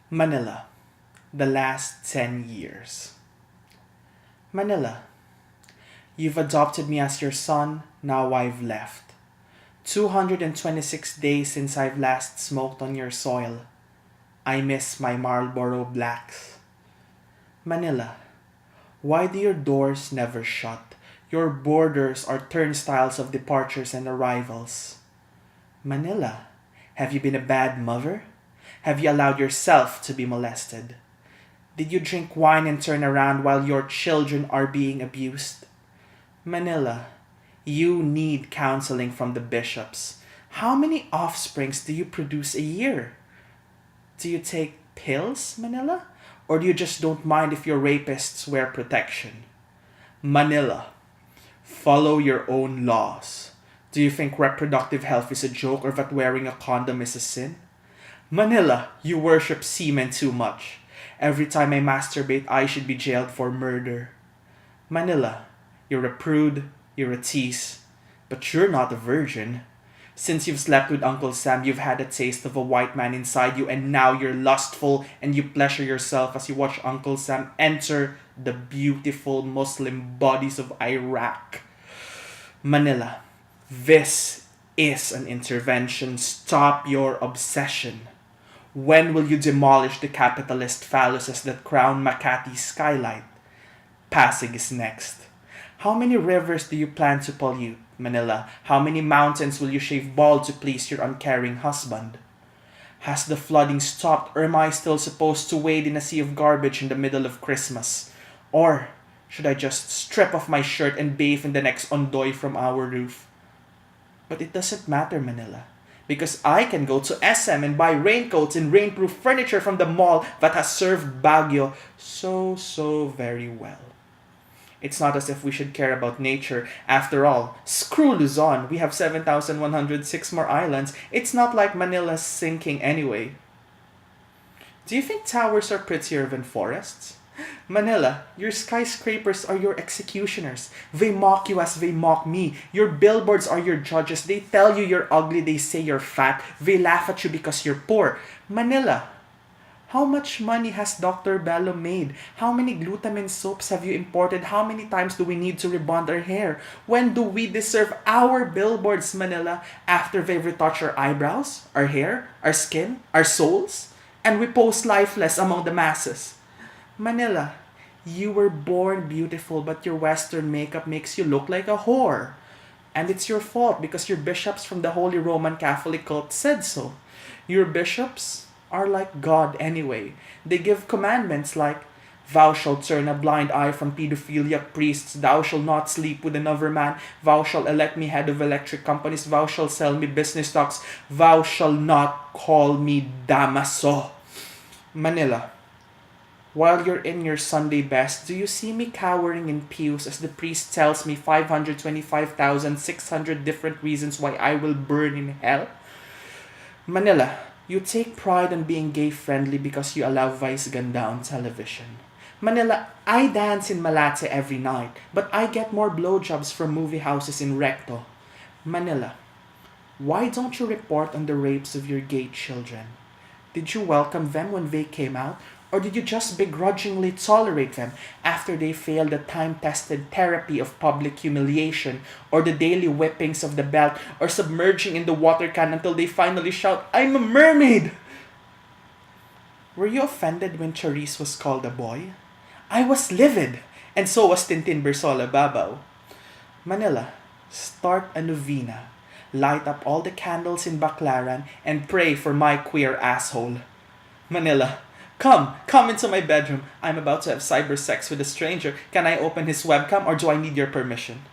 Manila, the last 10 years. Manila, you've adopted me as your son, now I've left. 226 days since I've last smoked on your soil. I miss my Marlboro Blacks. Manila, why do your doors never shut? Your borders are turnstiles of departures and arrivals. Manila, have you been a bad mother? Have you allowed yourself to be molested? Did you drink wine and turn around while your children are being abused? Manila, you need counseling from the bishops. How many offsprings do you produce a year? Do you take pills, Manila? Or do you just don't mind if your rapists wear protection? Manila, follow your own laws. Do you think reproductive health is a joke or that wearing a condom is a sin? Manila, you worship semen too much. Every time I masturbate, I should be jailed for murder. Manila, you're a prude, you're a tease, but you're not a virgin. Since you've slept with Uncle Sam, you've had a taste of a white man inside you, and now you're lustful and you pleasure yourself as you watch Uncle Sam enter the beautiful Muslim bodies of Iraq. Manila, this is an intervention. Stop your obsession. When will you demolish the capitalist phalluses that crown Makati's skylight? Pasig is next. How many rivers do you plan to pollute, Manila? How many mountains will you shave bald to please your uncaring husband? Has the flooding stopped, or am I still supposed to wade in a sea of garbage in the middle of Christmas? Or should I just strip off my shirt and bathe in the next ondoy from our roof? But it doesn't matter, Manila, because I can go to SM and buy raincoats and rainproof furniture from the mall that has served Baguio so very well. It's not as if we should care about nature. After all, screw Luzon. We have 7,106 more islands. It's not like Manila's sinking anyway. Do you think towers are prettier than forests? Manila, your skyscrapers are your executioners. They mock you as they mock me. Your billboards are your judges. They tell you you're ugly. They say you're fat. They laugh at you because you're poor. Manila, how much money has Dr. Bello made? How many glutamine soaps have you imported? How many times do we need to rebond our hair? When do we deserve our billboards, Manila, after they've retouched our eyebrows, our hair, our skin, our souls? And we pose lifeless among the masses. Manila, you were born beautiful, but your Western makeup makes you look like a whore. And it's your fault because your bishops from the Holy Roman Catholic cult said so. Your bishops are like God anyway. They give commandments like, thou shalt turn a blind eye from pedophiliac priests, thou shalt not sleep with another man, thou shalt elect me head of electric companies, thou shalt sell me business stocks, thou shalt not call me Damaso. Manila, while you're in your Sunday best, do you see me cowering in pews as the priest tells me 525,600 different reasons why I will burn in hell? Manila, you take pride in being gay-friendly because you allow Vice Ganda on television. Manila, I dance in Malate every night, but I get more blowjobs from movie houses in Recto. Manila, why don't you report on the rapes of your gay children? Did you welcome them when they came out? Or did you just begrudgingly tolerate them after they failed the time-tested therapy of public humiliation, or the daily whippings of the belt, or submerging in the water can until they finally shout, I'm a mermaid? Were you offended when Charisse was called a boy? I was livid, and so was Tintin Bersola Babao. Manila, start a novena. Light up all the candles in Baclaran and pray for my queer asshole. Manila, come into my bedroom. I'm about to have cyber sex with a stranger. Can I open his webcam or do I need your permission?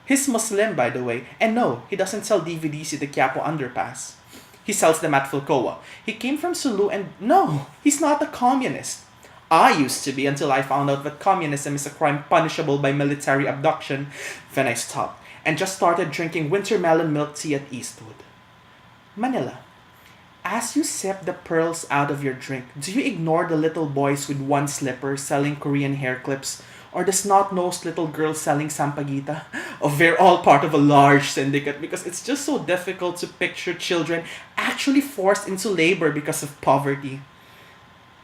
He's Muslim, by the way, and no, he doesn't sell DVDs in the Quiapo underpass. He sells them at Fulcoa. He came from Sulu and no, he's not a communist. I used to be until I found out that communism is a crime punishable by military abduction. Then I stopped and just started drinking winter melon milk tea at Eastwood. Manila, as you sip the pearls out of your drink, do you ignore the little boys with one slipper selling Korean hair clips, or the snot-nosed little girl selling sampaguita? Oh, they're all part of a large syndicate because it's just so difficult to picture children actually forced into labor because of poverty.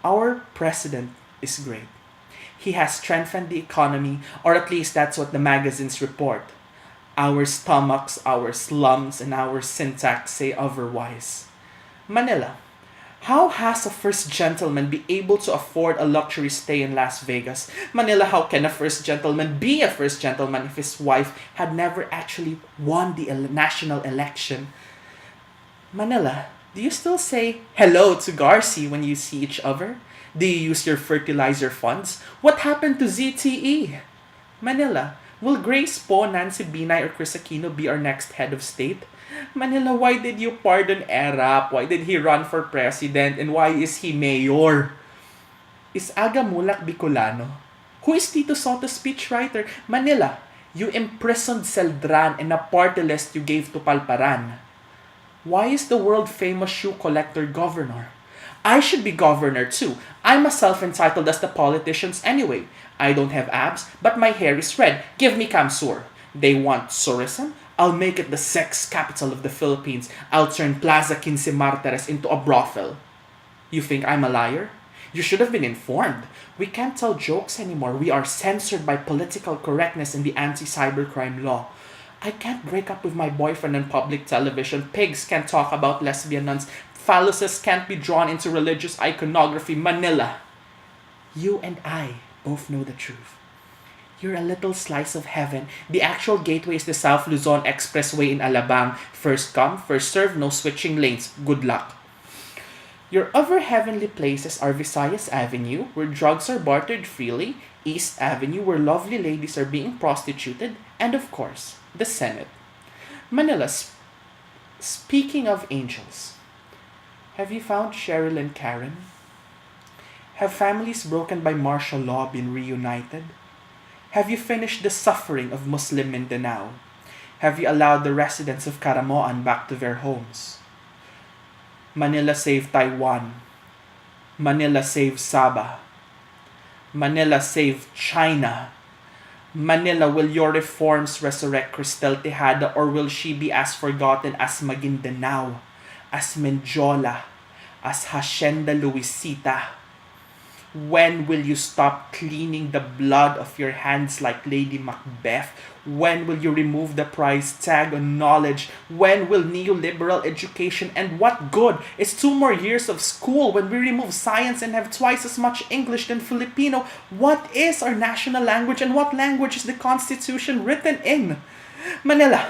Our president is great. He has strengthened the economy, or at least that's what the magazines report. Our stomachs, our slums, and our syntax say otherwise. Manila, how has a first gentleman be able to afford a luxury stay in Las Vegas? Manila, how can a first gentleman be a first gentleman if his wife had never actually won the national election? Manila, do you still say hello to Garci when you see each other? Do you use your fertilizer funds? What happened to ZTE? Manila, will Grace Poe, Nancy Binay, or Chris Aquino be our next head of state? Manila, why did you pardon Erap? Why did he run for president? And why is he mayor? Is Aga Mulak Bicolano? Who is Tito Soto's speechwriter? Manila, you imprisoned Celdran and a party list you gave to Palparan. Why is the world famous shoe collector governor? I should be governor too. I'm as self-entitled as the politicians anyway. I don't have abs, but my hair is red. Give me Kamsur. They want tourism? I'll make it the sex capital of the Philippines. I'll turn Plaza Quince Martires into a brothel. You think I'm a liar? You should have been informed. We can't tell jokes anymore. We are censored by political correctness and the anti-cybercrime law. I can't break up with my boyfriend on public television. Pigs can't talk about lesbian nuns. Phalluses can't be drawn into religious iconography. Manila, you and I both know the truth. You're a little slice of heaven. The actual gateway is the South Luzon Expressway in Alabang. First come, first serve, no switching lanes. Good luck. Your other heavenly places are Visayas Avenue, where drugs are bartered freely, East Avenue, where lovely ladies are being prostituted, and of course, the Senate. Manila, speaking of angels, have you found Cheryl and Karen? Have families broken by martial law been reunited? Have you finished the suffering of Muslim Mindanao? Have you allowed the residents of Caramoan back to their homes? Manila save Taiwan. Manila save Sabah. Manila save China. Manila, will your reforms resurrect Cristel Tejada, or will she be as forgotten as Maguindanao, as Menjola, as Hacienda Luisita? When will you stop cleaning the blood of your hands like Lady Macbeth? When will you remove the price tag on knowledge? When will neoliberal education end? What good is 2 more years of school when we remove science and have twice as much English than Filipino? What is our national language, and what language is the Constitution written in? Manila,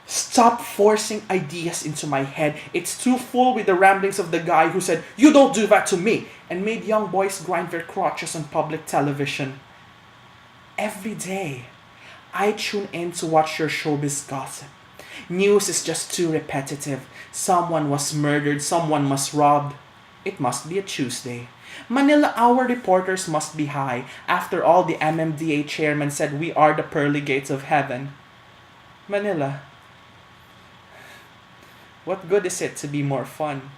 stop forcing ideas into my head. It's too full with the ramblings of the guy who said, "You don't do that to me," and made young boys grind their crotches on public television. Every day, I tune in to watch your showbiz gossip. News is just too repetitive. Someone was murdered, someone was robbed. It must be a Tuesday. Manila, our reporters must be high. After all, the MMDA chairman said we are the pearly gates of heaven. Manila, what good is it to be more fun?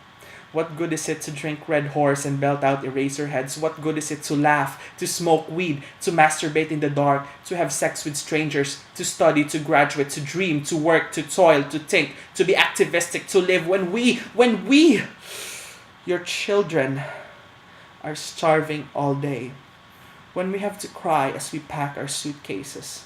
What good is it to drink Red Horse and belt out eraser heads? What good is it to laugh, to smoke weed, to masturbate in the dark, to have sex with strangers, to study, to graduate, to dream, to work, to toil, to think, to be activistic, to live when we, your children, are starving all day? When we have to cry as we pack our suitcases?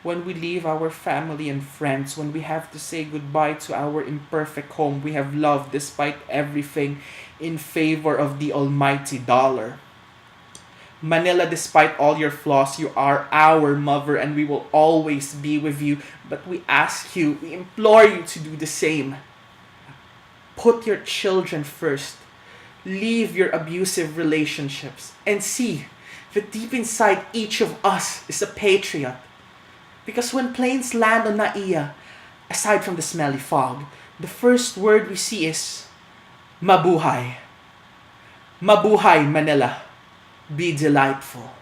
When we leave our family and friends, when we have to say goodbye to our imperfect home we have loved despite everything in favor of the almighty dollar. Manila, despite all your flaws, you are our mother and we will always be with you. But we ask you, we implore you to do the same. Put your children first. Leave your abusive relationships and see that deep inside each of us is a patriot. Because when planes land on Naiya, aside from the smelly fog, the first word we see is Mabuhay. Mabuhay, Manila. Be delightful.